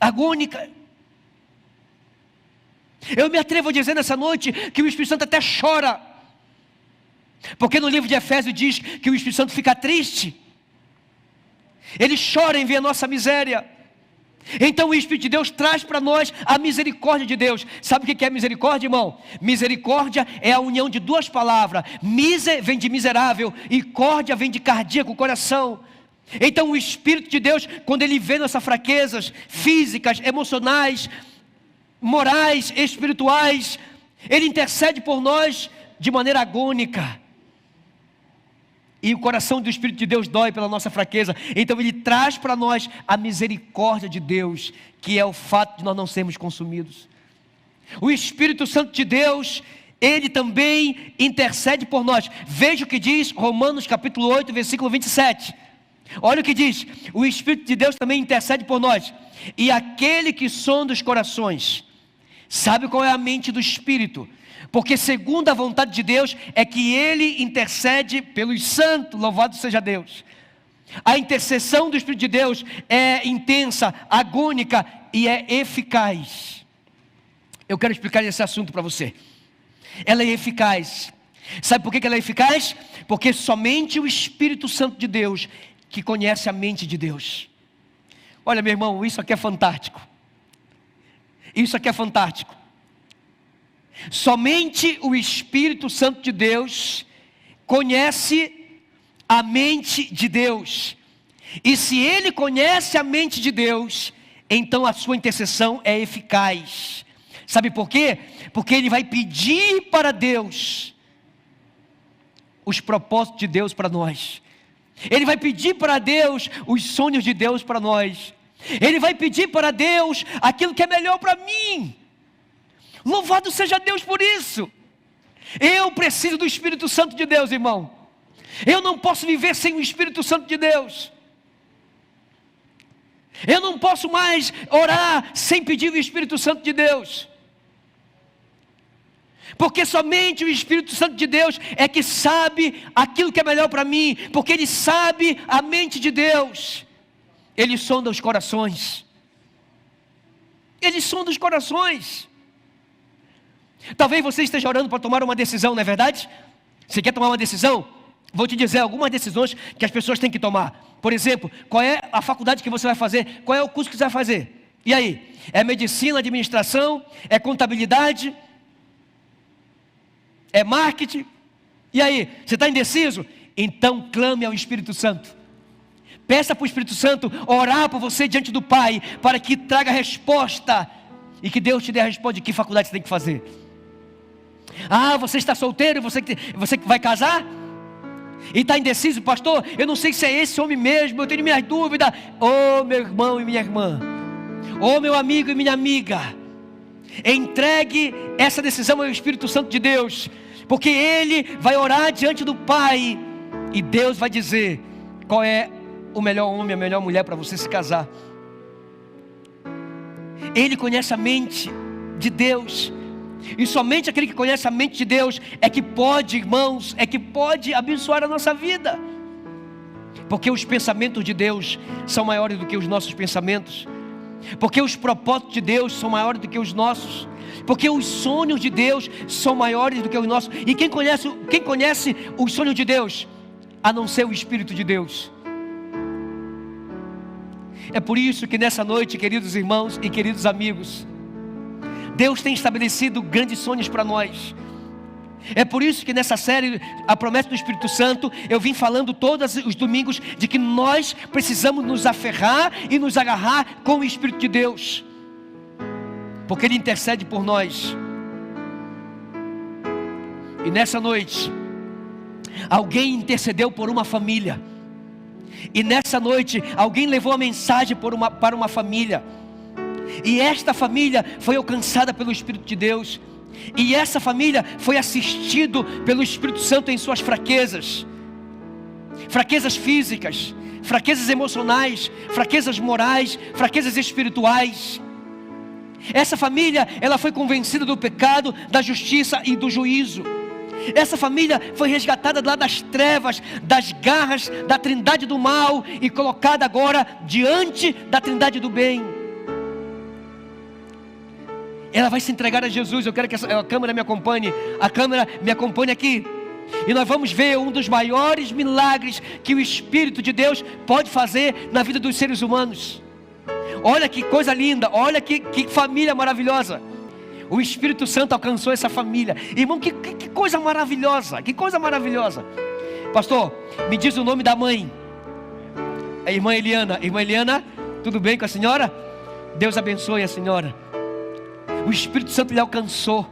Agônica. Eu me atrevo a dizer nessa noite que o Espírito Santo até chora. Porque no livro de Efésios diz que o Espírito Santo fica triste. Ele chora em ver a nossa miséria. Então o Espírito de Deus traz para nós a misericórdia de Deus. Sabe o que é misericórdia, irmão? Misericórdia é a união de duas palavras. Miser vem de miserável e córdia vem de cardíaco, coração. Então o Espírito de Deus, quando Ele vê nossas fraquezas físicas, emocionais, morais, espirituais, Ele intercede por nós de maneira agônica. E o coração do Espírito de Deus dói pela nossa fraqueza. Então Ele traz para nós a misericórdia de Deus, que é o fato de nós não sermos consumidos. O Espírito Santo de Deus, Ele também intercede por nós. Veja o que diz Romanos capítulo 8, versículo 27. Olha o que diz: o Espírito de Deus também intercede por nós. E aquele que sonda os corações, sabe qual é a mente do Espírito? Porque segundo a vontade de Deus é que Ele intercede pelos santos, louvado seja Deus. A intercessão do Espírito de Deus é intensa, agônica e é eficaz. Eu quero explicar esse assunto para você. Ela é eficaz. Sabe por que ela é eficaz? Porque somente o Espírito Santo de Deus que conhece a mente de Deus. Olha, meu irmão, isso aqui é fantástico. Isso aqui é fantástico. Somente o Espírito Santo de Deus conhece a mente de Deus. E se ele conhece a mente de Deus, então a sua intercessão é eficaz. Sabe por quê? Porque ele vai pedir para Deus os propósitos de Deus para nós. Ele vai pedir para Deus os sonhos de Deus para nós. Ele vai pedir para Deus aquilo que é melhor para mim. Louvado seja Deus por isso. Eu preciso do Espírito Santo de Deus, irmão. Eu não posso viver sem o Espírito Santo de Deus. Eu não posso mais orar sem pedir o Espírito Santo de Deus. Porque somente o Espírito Santo de Deus é que sabe aquilo que é melhor para mim. Porque Ele sabe a mente de Deus. Ele sonda os corações. Ele sonda os corações. Talvez você esteja orando para tomar uma decisão, não é verdade? Você quer tomar uma decisão? Vou te dizer algumas decisões que as pessoas têm que tomar. Por exemplo, qual é a faculdade que você vai fazer? Qual é o curso que você vai fazer? E aí? É medicina, administração? É contabilidade? É marketing? E aí? Você está indeciso? Então clame ao Espírito Santo. Peça para o Espírito Santo orar por você diante do Pai, para que traga resposta. E que Deus te dê a resposta de que faculdade você tem que fazer. Ah, você está solteiro, você que vai casar? E está indeciso, pastor, eu não sei se é esse homem mesmo, eu tenho minhas dúvidas. Oh, meu irmão e minha irmã, oh, meu amigo e minha amiga, entregue essa decisão ao Espírito Santo de Deus, porque Ele vai orar diante do Pai, e Deus vai dizer qual é o melhor homem, a melhor mulher para você se casar. Ele conhece a mente de Deus. E somente aquele que conhece a mente de Deus é que pode, irmãos, é que pode abençoar a nossa vida. Porque os pensamentos de Deus são maiores do que os nossos pensamentos. Porque os propósitos de Deus são maiores do que os nossos. Porque os sonhos de Deus são maiores do que os nossos. E quem conhece os sonhos de Deus, a não ser o Espírito de Deus? É por isso que nessa noite, queridos irmãos e queridos amigos, Deus tem estabelecido grandes sonhos para nós. É por isso que nessa série, a promessa do Espírito Santo, eu vim falando todos os domingos de que nós precisamos nos aferrar e nos agarrar com o Espírito de Deus, porque Ele intercede por nós. E nessa noite, alguém intercedeu por uma família. E nessa noite, alguém levou a mensagem para uma família. E esta família foi alcançada pelo Espírito de Deus. E essa família foi assistida pelo Espírito Santo em suas fraquezas. Fraquezas físicas, fraquezas emocionais, fraquezas morais, fraquezas espirituais. Essa família, ela foi convencida do pecado, da justiça e do juízo. Essa família foi resgatada lá das trevas, das garras da trindade do mal e colocada agora diante da trindade do bem. Ela vai se entregar a Jesus. Eu quero que a câmera me acompanhe. A câmera me acompanhe aqui. E nós vamos ver um dos maiores milagres que o Espírito de Deus pode fazer na vida dos seres humanos. Olha que coisa linda. Olha que família maravilhosa. O Espírito Santo alcançou essa família. Irmão, que coisa maravilhosa. Que coisa maravilhosa. Pastor, me diz o nome da mãe. A irmã Eliana. Irmã Eliana, tudo bem com a senhora? Deus abençoe a senhora. O Espírito Santo lhe alcançou.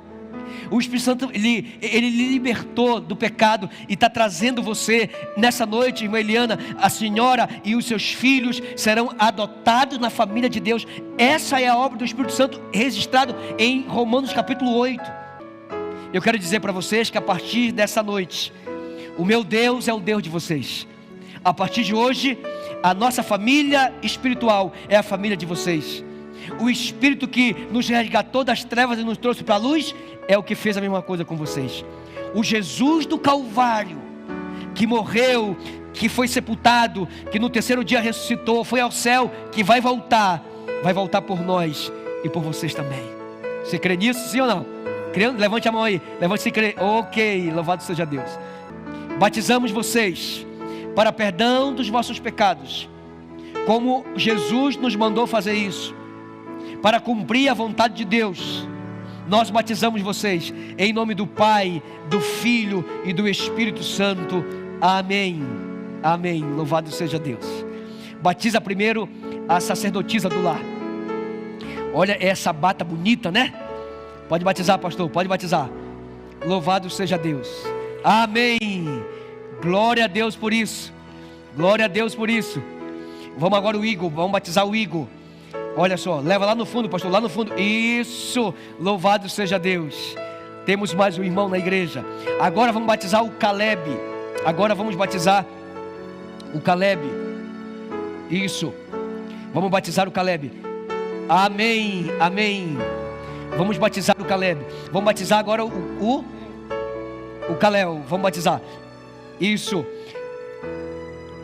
O Espírito Santo ele lhe libertou do pecado e está trazendo você nessa noite, irmã Eliana. A senhora e os seus filhos serão adotados na família de Deus. Essa é a obra do Espírito Santo registrado em Romanos capítulo 8. Eu quero dizer para vocês que a partir dessa noite, o meu Deus é o Deus de vocês. A partir de hoje, a nossa família espiritual é a família de vocês. O Espírito que nos resgatou das trevas e nos trouxe para a luz é o que fez a mesma coisa com vocês. O Jesus do Calvário, que morreu, que foi sepultado, que no terceiro dia ressuscitou, foi ao céu, que vai voltar por nós e por vocês também. Você crê nisso, sim ou não? Crê? Levante a mão aí, levante se crê. Ok, louvado seja Deus. Batizamos vocês para perdão dos vossos pecados, como Jesus nos mandou fazer isso, para cumprir a vontade de Deus, nós batizamos vocês em nome do Pai, do Filho e do Espírito Santo. Amém. Amém. Louvado seja Deus. Batiza primeiro a sacerdotisa do lar. Olha essa bata bonita, né? Pode batizar, pastor, pode batizar. Louvado seja Deus. Amém. Glória a Deus por isso. Glória a Deus por isso. Vamos agora o Igor, vamos batizar o Igor. Olha só, leva lá no fundo, pastor, lá no fundo. Isso, louvado seja Deus. Temos mais um irmão na igreja. Agora vamos batizar o Caleb. Agora vamos batizar o Caleb. Isso, vamos batizar o Caleb. Amém, amém. Vamos batizar o Caleb. Vamos batizar agora o Caleb. Vamos batizar. Isso.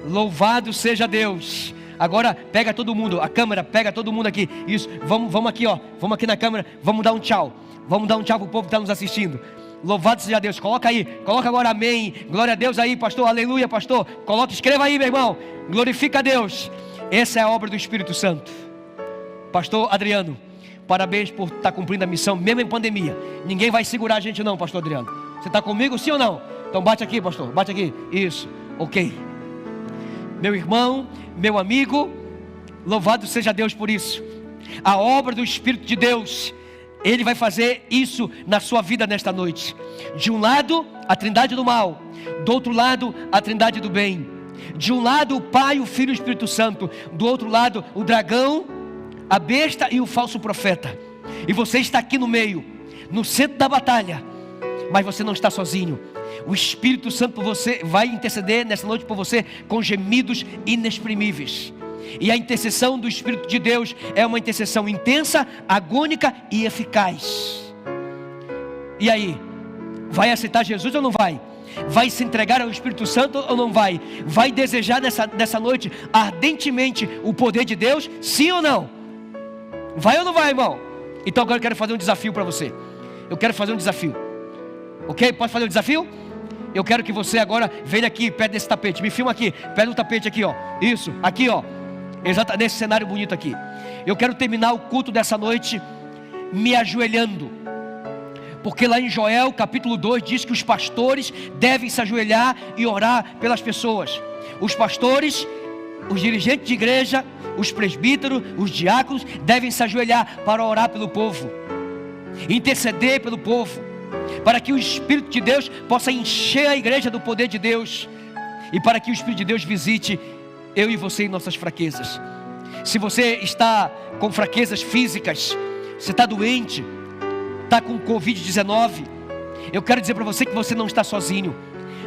Louvado seja Deus. Agora pega todo mundo, a câmera, pega todo mundo aqui. Isso, vamos aqui, ó. Vamos aqui na câmera, vamos dar um tchau. Vamos dar um tchau pro povo que está nos assistindo. Louvado seja Deus. Coloca aí, coloca agora amém. Glória a Deus aí, pastor. Aleluia, pastor. Coloca, escreva aí, meu irmão. Glorifica a Deus. Essa é a obra do Espírito Santo. Pastor Adriano, parabéns por estar cumprindo a missão, mesmo em pandemia. Ninguém vai segurar a gente não, pastor Adriano. Você está comigo, sim ou não? Então bate aqui, pastor, bate aqui. Isso, ok. Meu irmão, meu amigo, louvado seja Deus por isso. A obra do Espírito de Deus, Ele vai fazer isso na sua vida nesta noite. De um lado, a trindade do mal. Do outro lado, a trindade do bem. De um lado, o Pai, o Filho e o Espírito Santo. Do outro lado, o dragão, a besta e o falso profeta. E você está aqui no meio, no centro da batalha. Mas você não está sozinho. O Espírito Santo por você vai interceder nessa noite por você com gemidos inexprimíveis. E a intercessão do Espírito de Deus é uma intercessão intensa, agônica e eficaz. E aí? Vai aceitar Jesus ou não vai? Vai se entregar ao Espírito Santo ou não vai? Vai desejar nessa noite ardentemente o poder de Deus? Sim ou não? Vai ou não vai, irmão? Então agora eu quero fazer um desafio para você. Eu quero fazer um desafio. Ok? Pode fazer o desafio? Eu quero que você agora venha aqui perto desse tapete. Me filma aqui, perto do tapete aqui, ó. Isso, aqui, ó. Exato, nesse cenário bonito aqui. Eu quero terminar o culto dessa noite me ajoelhando. Porque lá em Joel capítulo 2 diz que os pastores devem se ajoelhar e orar pelas pessoas. Os pastores, os dirigentes de igreja, os presbíteros, os diáconos devem se ajoelhar para orar pelo povo, interceder pelo povo, para que o Espírito de Deus possa encher a igreja do poder de Deus, e para que o Espírito de Deus visite eu e você em nossas fraquezas. Se você está com fraquezas físicas, você está doente, está com Covid-19, eu quero dizer para você que você não está sozinho.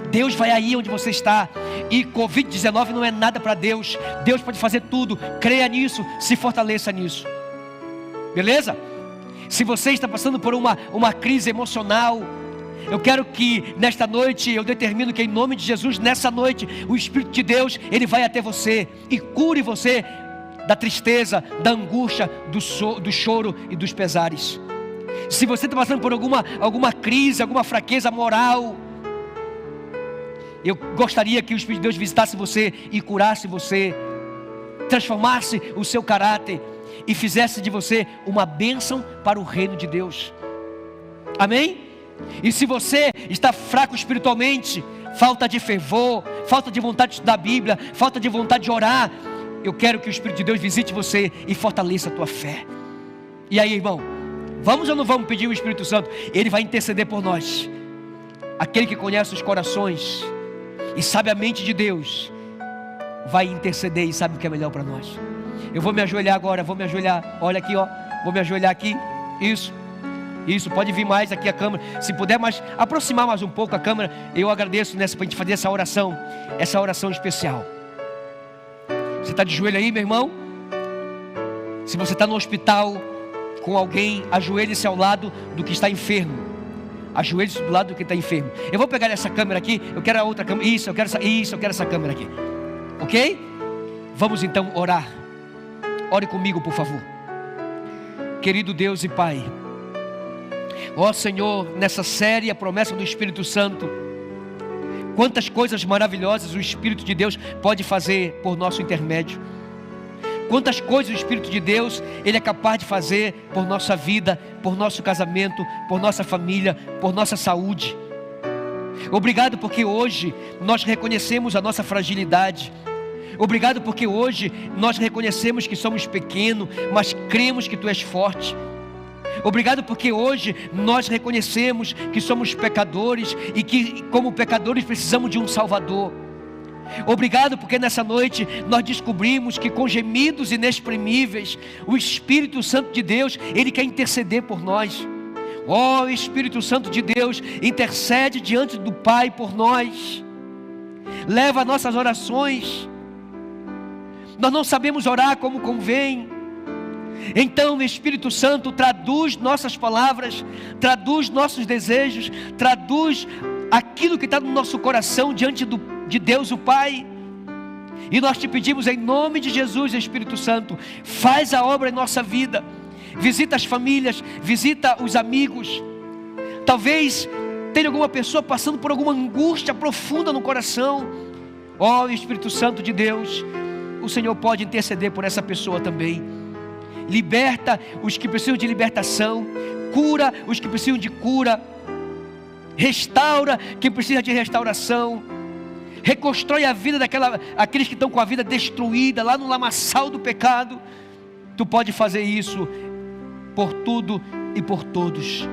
Deus vai aí onde você está. E Covid-19 não é nada para Deus. Deus pode fazer tudo. Creia nisso, se fortaleça nisso. Beleza? Se você está passando por uma crise emocional, eu quero que nesta noite, eu determino que em nome de Jesus, nessa noite, o Espírito de Deus, Ele vai até você e cure você da tristeza, da angústia, do choro e dos pesares. Se você está passando por alguma crise, alguma fraqueza moral, eu gostaria que o Espírito de Deus visitasse você e curasse você, transformasse o seu caráter e fizesse de você uma bênção para o reino de Deus. Amém? E se você está fraco espiritualmente, falta de fervor, falta de vontade de estudar a Bíblia, falta de vontade de orar, eu quero que o Espírito de Deus visite você e fortaleça a tua fé. E aí, irmão, vamos ou não vamos pedir o Espírito Santo? Ele vai interceder por nós. Aquele que conhece os corações e sabe a mente de Deus, vai interceder e sabe o que é melhor para nós. Eu vou me ajoelhar agora, vou me ajoelhar. Olha aqui, ó, vou me ajoelhar aqui. Isso, pode vir mais aqui a câmera. Se puder aproximar mais um pouco a câmera, eu agradeço para a gente fazer essa oração especial. Você está de joelho aí, meu irmão? Se você está no hospital com alguém, ajoelhe-se ao lado do que está enfermo. Ajoelhe-se do lado do que está enfermo. Eu vou pegar essa câmera aqui, eu quero a outra câmera. Eu quero essa câmera aqui. Ok? Vamos então orar. Ore comigo, por favor. Querido Deus e Pai, ó Senhor, nessa série, a promessa do Espírito Santo, quantas coisas maravilhosas o Espírito de Deus pode fazer por nosso intermédio. Quantas coisas o Espírito de Deus, Ele é capaz de fazer por nossa vida, por nosso casamento, por nossa família, por nossa saúde. Obrigado porque hoje nós reconhecemos a nossa fragilidade. Obrigado porque hoje nós reconhecemos que somos pequenos, mas cremos que Tu és forte. Obrigado porque hoje nós reconhecemos que somos pecadores e que, como pecadores, precisamos de um Salvador. Obrigado porque nessa noite nós descobrimos que, com gemidos inexprimíveis, o Espírito Santo de Deus, Ele quer interceder por nós. Ó Espírito Santo de Deus, intercede diante do Pai por nós. Leva nossas orações. Nós não sabemos orar como convém. Então, Espírito Santo, traduz nossas palavras, traduz nossos desejos, traduz aquilo que está no nosso coração diante de Deus o Pai. E nós te pedimos em nome de Jesus, Espírito Santo, faz a obra em nossa vida. Visita as famílias, visita os amigos. Talvez tenha alguma pessoa passando por alguma angústia profunda no coração. Ó Espírito Santo de Deus, o Senhor pode interceder por essa pessoa também. Liberta os que precisam de libertação, cura os que precisam de cura, restaura quem precisa de restauração, reconstrói a vida aqueles que estão com a vida destruída, lá no lamaçal do pecado. Tu pode fazer isso por tudo e por todos.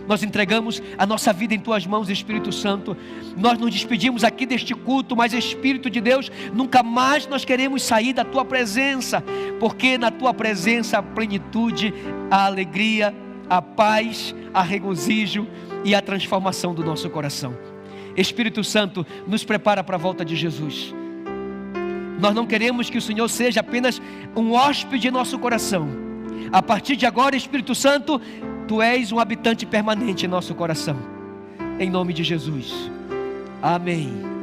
Nós entregamos a nossa vida em Tuas mãos, Espírito Santo. Nós nos despedimos aqui deste culto, mas Espírito de Deus, nunca mais nós queremos sair da Tua presença, porque na Tua presença a plenitude, a alegria, a paz, a regozijo e a transformação do nosso coração. Espírito Santo, nos prepara para a volta de Jesus. Nós não queremos que o Senhor seja apenas um hóspede em nosso coração. A partir de agora, Espírito Santo, Tu és um habitante permanente em nosso coração. Em nome de Jesus. Amém.